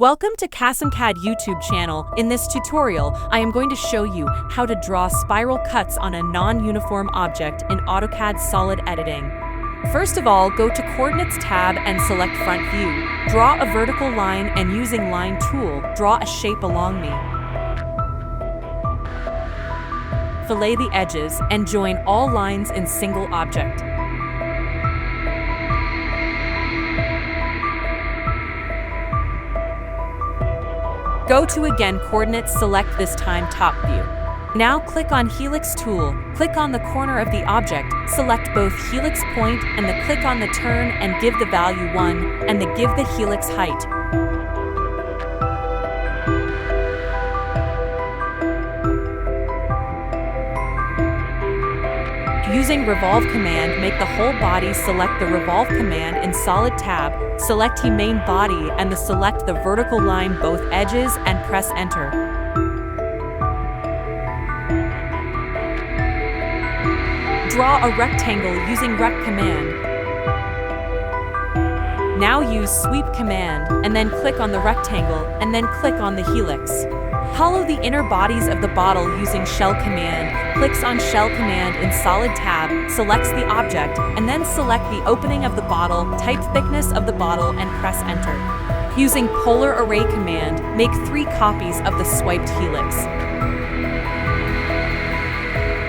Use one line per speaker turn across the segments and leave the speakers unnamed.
Welcome to qasimcad YouTube channel. In this tutorial, I am going to show you how to draw spiral cuts on a non-uniform object in AutoCAD solid editing. First of all, go to Coordinates tab and select Front View. Draw a vertical line and using Line tool, draw a shape along me. Fillet the edges and join all lines in single object. Go to again Coordinates, select this time Top View. Now click on Helix tool, click on the corner of the object, select both helix point and the click on the turn and give the value 1 and give the helix height. Using Revolve command, make the whole body, select the Revolve command in Solid tab, select main body and select the vertical line both edges and press enter. Draw a rectangle using Rec command. Now use Sweep command and then click on the rectangle and then click on the helix. Hollow the inner bodies of the bottle using Shell command, clicks on Shell command in Solid tab, selects the object, and then select the opening of the bottle, type thickness of the bottle and press enter. Using Polar Array command, make 3 copies of the swiped helix.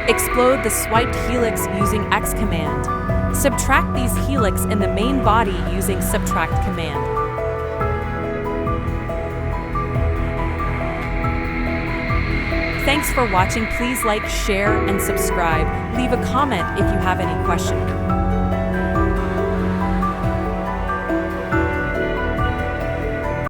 Explode the swiped helix using X command. Subtract these helix in the main body using Subtract command. Thanks for watching. Please like, share, and subscribe. Leave a comment if you have any question.